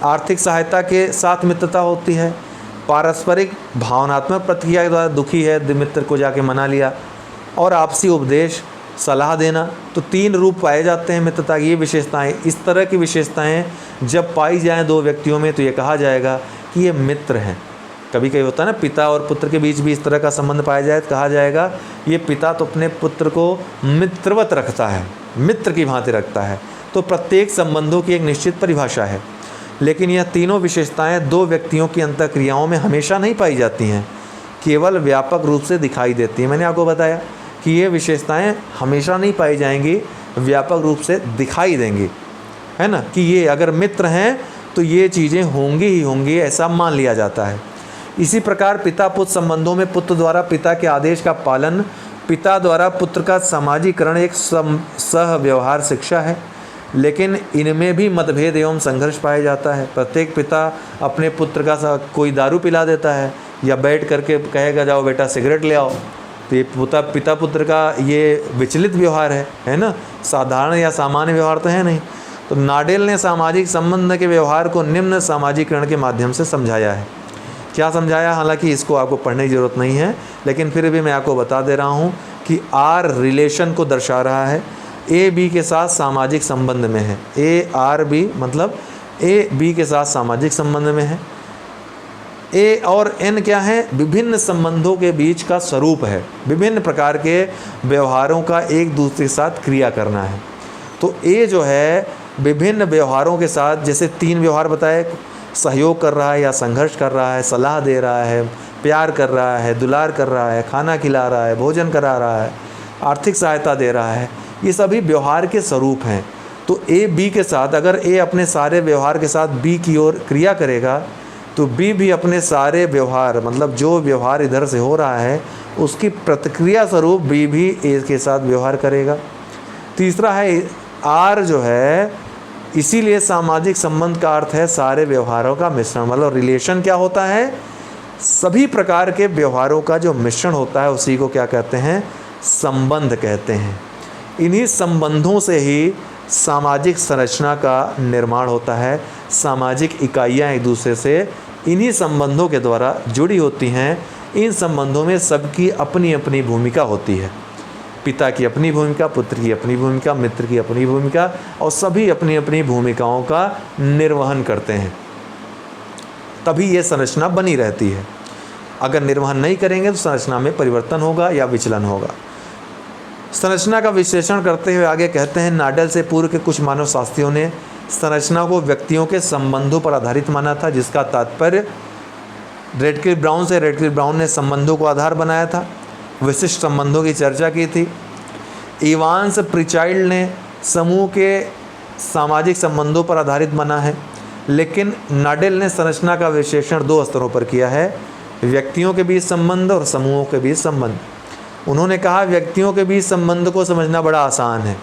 आर्थिक सहायता के साथ मित्रता होती है, पारस्परिक भावनात्मक प्रतिक्रिया के द्वारा दुखी है मित्र को जाके मना लिया, और आपसी उपदेश सलाह देना। तो 3 रूप पाए जाते हैं मित्रता की। ये विशेषताएं, इस तरह की विशेषताएं जब पाई जाएं दो व्यक्तियों में तो ये कहा जाएगा कि ये मित्र हैं। कभी कभी होता है ना, पिता और पुत्र के बीच भी इस तरह का संबंध पाया जाए तो कहा जाएगा ये पिता तो अपने पुत्र को मित्रवत रखता है, मित्र की भांति रखता है। तो प्रत्येक संबंधों की एक निश्चित परिभाषा है, लेकिन यह तीनों विशेषताएं दो व्यक्तियों की अंतःक्रियाओं में हमेशा नहीं पाई जाती हैं, केवल व्यापक रूप से दिखाई देती हैं। मैंने आपको बताया कि ये विशेषताएं हमेशा नहीं पाई जाएंगी, व्यापक रूप से दिखाई देंगी, है ना, कि ये अगर मित्र हैं तो ये चीज़ें होंगी ही होंगी, ऐसा मान लिया जाता है। इसी प्रकार पिता पुत्र संबंधों में पुत्र द्वारा पिता के आदेश का पालन, पिता द्वारा पुत्र का सामाजिकरण एक सह व्यवहार शिक्षा है, लेकिन इनमें भी मतभेद एवं संघर्ष पाया जाता है। प्रत्येक पिता अपने पुत्र का कोई दारू पिला देता है या बैठ करके कहेगा जाओ बेटा सिगरेट ले आओ, तो ये पिता पुत्र का ये विचलित व्यवहार है ना, साधारण या सामान्य व्यवहार तो है नहीं। तो नाडेल ने सामाजिक संबंध के व्यवहार को निम्न सामाजिकरण के माध्यम से समझाया है। क्या समझाया, हालांकि इसको आपको पढ़ने की ज़रूरत नहीं है, लेकिन फिर भी मैं आपको बता दे रहा हूँ कि आर रिलेशन को दर्शा रहा है, ए बी के साथ सामाजिक संबंध में है। ए आर बी मतलब ए बी के साथ सामाजिक संबंध में है। ए और एन क्या है, विभिन्न संबंधों के बीच का स्वरूप है, विभिन्न प्रकार के व्यवहारों का एक दूसरे के साथ क्रिया करना है। तो ए जो है विभिन्न व्यवहारों के साथ, जैसे 3 व्यवहार बताए, सहयोग कर रहा है या संघर्ष कर रहा है, सलाह दे रहा है, प्यार कर रहा है, दुलार कर रहा है, खाना खिला रहा है, भोजन करा रहा है, आर्थिक सहायता दे रहा है, ये सभी व्यवहार के स्वरूप हैं। तो ए बी के साथ, अगर ए अपने सारे व्यवहार के साथ बी की ओर क्रिया करेगा तो बी भी अपने सारे व्यवहार, मतलब जो व्यवहार इधर से हो रहा है उसकी प्रतिक्रिया स्वरूप बी भी ए के साथ व्यवहार करेगा। तीसरा है आर जो है, इसीलिए सामाजिक संबंध का अर्थ है सारे व्यवहारों का मिश्रण, मतलब रिलेशन क्या होता है, सभी प्रकार के व्यवहारों का जो मिश्रण होता है उसी को क्या कहते हैं, संबंध कहते हैं। इन्हीं संबंधों से ही सामाजिक संरचना का निर्माण होता है। सामाजिक इकाइयाँ एक दूसरे से इन्हीं संबंधों के द्वारा जुड़ी होती हैं। इन संबंधों में सबकी अपनी अपनी भूमिका होती है, पिता की अपनी भूमिका, पुत्र की अपनी भूमिका, मित्र की अपनी भूमिका, और सभी अपनी अपनी भूमिकाओं का निर्वहन करते हैं, तभी ये संरचना बनी रहती है। अगर निर्वहन नहीं करेंगे तो संरचना में परिवर्तन होगा या विचलन होगा। संरचना का विश्लेषण करते हुए आगे कहते हैं, नाडेल से पूर्व के कुछ मानव शास्त्रियों ने संरचना को व्यक्तियों के संबंधों पर आधारित माना था, जिसका तात्पर्य रेडक्लिफ ब्राउन ने संबंधों को आधार बनाया था, विशिष्ट संबंधों की चर्चा की थी इवांस प्रिचाइल्ड ने समूह के सामाजिक संबंधों पर आधारित माना है, लेकिन नाडेल ने संरचना का विश्लेषण 2 स्तरों पर किया है, व्यक्तियों के बीच संबंध और समूहों के बीच संबंध। उन्होंने कहा व्यक्तियों के बीच संबंध को समझना बड़ा आसान है।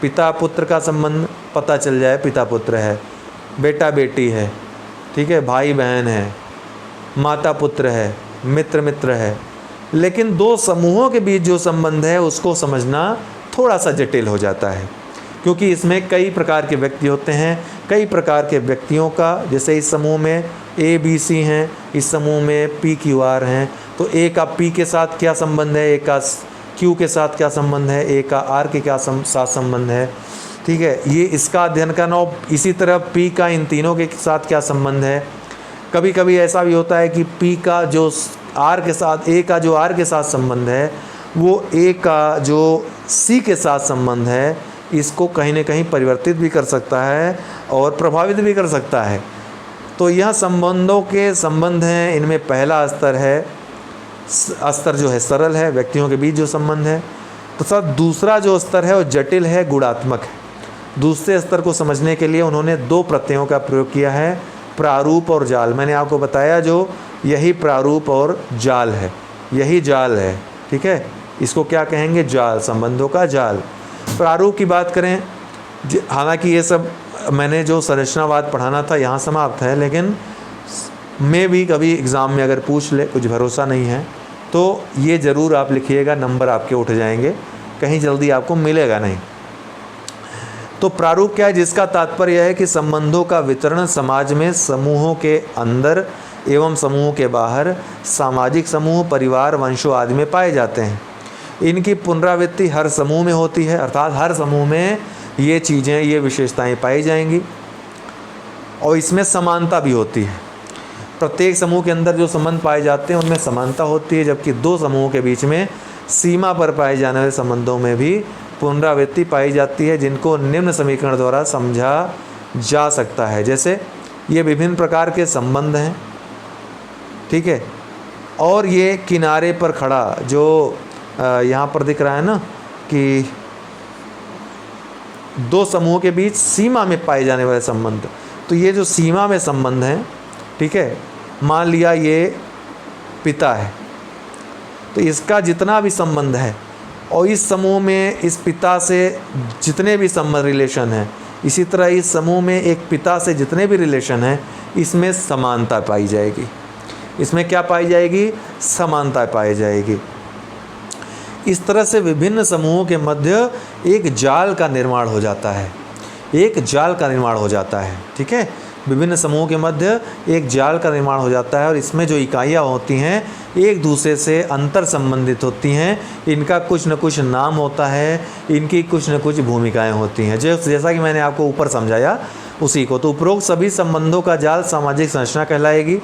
पिता पुत्र का संबंध पता चल जाए, पिता पुत्र है, बेटा बेटी है, ठीक है, भाई बहन है, माता पुत्र है, मित्र मित्र है। लेकिन 2 समूहों के बीच जो संबंध है उसको समझना थोड़ा सा जटिल हो जाता है, क्योंकि इसमें कई प्रकार के व्यक्ति होते हैं। कई प्रकार के व्यक्तियों का, जैसे इस समूह में ABC हैं, इस समूह में PQR हैं, तो A का P के साथ क्या संबंध है, A का Q के साथ क्या संबंध है, A का R के क्या साथ संबंध है, ठीक है, ये इसका अध्ययन करना। और इसी तरह P का इन तीनों के साथ क्या संबंध है। कभी कभी ऐसा भी होता है कि P का जो R के साथ, A का जो R के साथ संबंध है वो A का जो C के साथ संबंध है, इसको कहीं ना कहीं परिवर्तित भी कर सकता है और प्रभावित भी कर सकता है। तो यह संबंधों के संबंध हैं। इनमें पहला स्तर जो है सरल है, व्यक्तियों के बीच जो संबंध है, तथा दूसरा जो स्तर है वो जटिल है, गुणात्मक है। दूसरे स्तर को समझने के लिए उन्होंने 2 प्रत्ययों का प्रयोग किया है, प्रारूप और जाल। मैंने आपको बताया जो यही प्रारूप और जाल है, यही जाल है, ठीक है, इसको क्या कहेंगे, जाल, संबंधों का जाल। प्रारूप की बात करें, हालांकि ये सब मैंने जो संरचनावाद पढ़ाना था यहाँ समाप्त है, लेकिन मैं भी कभी एग्ज़ाम में अगर पूछ ले, कुछ भरोसा नहीं है, तो ये ज़रूर आप लिखिएगा, नंबर आपके उठ जाएंगे, कहीं जल्दी आपको मिलेगा नहीं। तो प्रारूप क्या है, जिसका तात्पर्य है कि संबंधों का वितरण समाज में समूहों के अंदर एवं समूहों के बाहर, सामाजिक समूह, परिवार, वंशों आदि में पाए जाते हैं। इनकी पुनरावृत्ति हर समूह में होती है, अर्थात हर समूह में ये चीज़ें, ये विशेषताएं पाई जाएंगी और इसमें समानता भी होती है। प्रत्येक समूह के अंदर जो संबंध पाए जाते हैं उनमें समानता होती है, जबकि 2 समूहों के बीच में सीमा पर पाए जाने वाले संबंधों में भी पुनरावृत्ति पाई जाती है, जिनको निम्न समीकरण द्वारा समझा जा सकता है। जैसे ये विभिन्न प्रकार के संबंध हैं, ठीक है, और ये किनारे पर खड़ा जो यहाँ पर दिख रहा है ना कि 2 समूहों के बीच सीमा में पाए जाने वाले संबंध, तो ये जो सीमा में संबंध हैं, ठीक है, मान लिया ये पिता है, तो इसका जितना भी संबंध है और इस समूह में इस पिता से जितने भी संबंध रिलेशन हैं, इसी तरह इस समूह में एक पिता से जितने भी रिलेशन हैं, इसमें समानता पाई जाएगी। इसमें क्या पाई जाएगी, समानता पाई जाएगी। इस तरह से विभिन्न समूहों के मध्य एक जाल का निर्माण हो जाता है, एक जाल का निर्माण हो जाता है, ठीक है, विभिन्न समूहों के मध्य एक जाल का निर्माण हो जाता है। और इसमें जो इकाइयाँ होती हैं एक दूसरे से अंतर संबंधित होती हैं, इनका कुछ न कुछ नाम होता है, इनकी कुछ न कुछ भूमिकाएं होती हैं, जैसा कि मैंने आपको ऊपर समझाया उसी को। तो उपरोक्त सभी संबंधों का जाल सामाजिक संरचना कहलाएगी।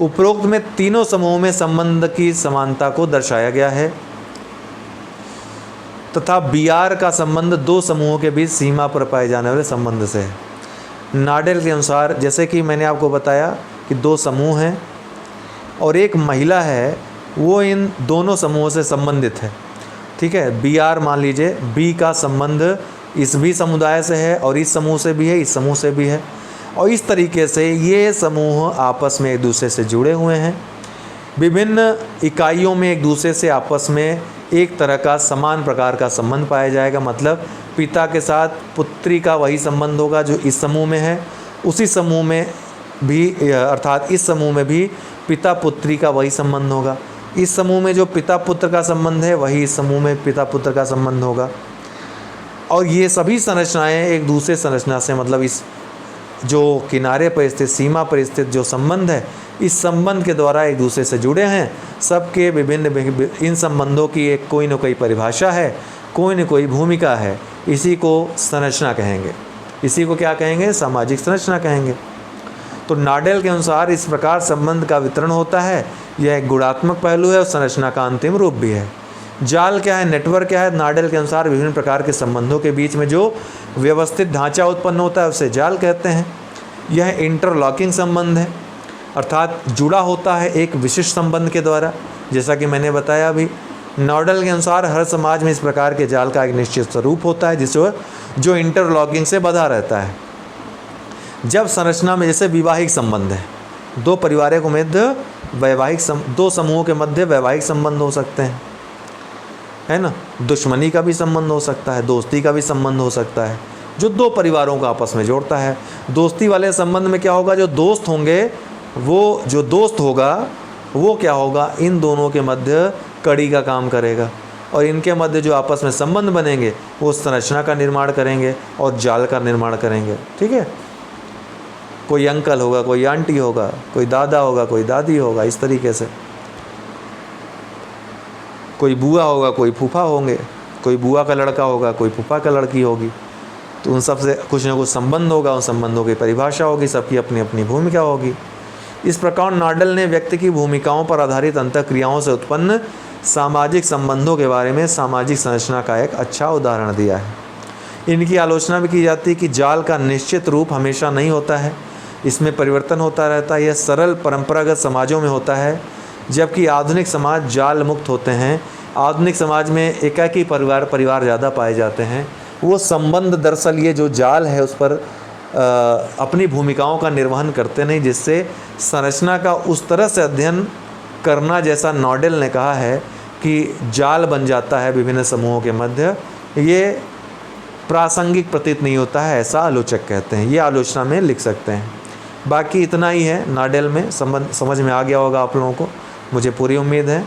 उपरोक्त में तीनों समूहों में संबंध की समानता को दर्शाया गया है तथा बीआर का संबंध 2 समूहों के बीच सीमा पर पाए जाने वाले संबंध से है। नाडेल के अनुसार, जैसे कि मैंने आपको बताया कि 2 समूह हैं और एक महिला है, वो इन दोनों समूहों से संबंधित है, ठीक है। बीआर मान लीजिए, बी का संबंध इस भी समुदाय से है और इस समूह से भी है, इस समूह से भी है, और इस तरीके से ये समूह आपस में एक दूसरे से जुड़े हुए हैं। विभिन्न इकाइयों में एक दूसरे से आपस में एक तरह का समान प्रकार का संबंध पाया जाएगा। मतलब पिता के साथ पुत्री का वही संबंध होगा जो इस समूह में है, उसी समूह में भी, अर्थात इस समूह में भी पिता पुत्री का वही संबंध होगा। इस समूह में जो पिता पुत्र का संबंध है वही इस समूह में पिता पुत्र का संबंध होगा। और ये सभी संरचनाएं एक दूसरे संरचना से, मतलब इस जो किनारे पर स्थित, सीमा पर स्थित जो संबंध है, इस संबंध के द्वारा एक दूसरे से जुड़े हैं। सबके विभिन्न इन संबंधों की एक कोई न कोई परिभाषा है, कोई न कोई भूमिका है। इसी को संरचना कहेंगे, इसी को क्या कहेंगे, सामाजिक संरचना कहेंगे। तो नाडेल के अनुसार इस प्रकार संबंध का वितरण होता है। यह एक गुणात्मक पहलू है और संरचना का अंतिम रूप भी है। जाल क्या है, नेटवर्क क्या है? नाडेल के अनुसार विभिन्न प्रकार के संबंधों के बीच में जो व्यवस्थित ढांचा उत्पन्न होता है उसे जाल कहते हैं। यह इंटरलॉकिंग संबंध है, अर्थात जुड़ा होता है एक विशिष्ट संबंध के द्वारा, जैसा कि मैंने बताया अभी। नॉडल के अनुसार हर समाज में इस प्रकार के जाल का एक निश्चित स्वरूप होता है जिसको जो इंटरलॉकिंग से बंधा रहता है। जब संरचना में जैसे वैवाहिक संबंध है, दो परिवारों के मध्य दो समूहों के मध्य वैवाहिक संबंध हो सकते हैं, है ना, दुश्मनी का भी संबंध हो सकता है, दोस्ती का भी संबंध हो सकता है, जो दो परिवारों को आपस में जोड़ता है। दोस्ती वाले संबंध में क्या होगा, जो दोस्त होंगे वो क्या होगा, इन दोनों के मध्य कड़ी का काम करेगा और इनके मध्य जो आपस में संबंध बनेंगे वो संरचना का निर्माण करेंगे और जाल का निर्माण करेंगे। ठीक है, कोई अंकल होगा, कोई आंटी होगा, कोई दादा होगा, कोई दादी होगा, इस तरीके से कोई बुआ होगा, कोई फूफा होंगे, कोई बुआ का लड़का होगा, कोई फूफा का लड़की होगी, तो उन सब से कुछ ना कुछ संबंध होगा, उन संबंधों की परिभाषा होगी, सबकी अपनी अपनी भूमिका होगी। इस प्रकार नॉडल ने व्यक्ति की भूमिकाओं पर आधारित अंतःक्रियाओं से उत्पन्न सामाजिक संबंधों के बारे में सामाजिक संरचना का एक अच्छा उदाहरण दिया है। इनकी आलोचना भी की जाती है कि जाल का निश्चित रूप हमेशा नहीं होता है, इसमें परिवर्तन होता रहता है। यह सरल परंपरागत समाजों में होता है, जबकि आधुनिक समाज जाल मुक्त होते हैं। आधुनिक समाज में एकाकी परिवार ज़्यादा पाए जाते हैं। वो संबंध दरअसल ये जो जाल है उस पर अपनी भूमिकाओं का निर्वहन करते नहीं, जिससे संरचना का उस तरह से अध्ययन करना जैसा नॉडल ने कहा है कि जाल बन जाता है विभिन्न समूहों के मध्य, ये प्रासंगिक प्रतीत नहीं होता है, ऐसा आलोचक कहते हैं। ये आलोचना में लिख सकते हैं। बाकी इतना ही है नॉडल में, समझ में आ गया होगा आप लोगों को, मुझे पूरी उम्मीद है।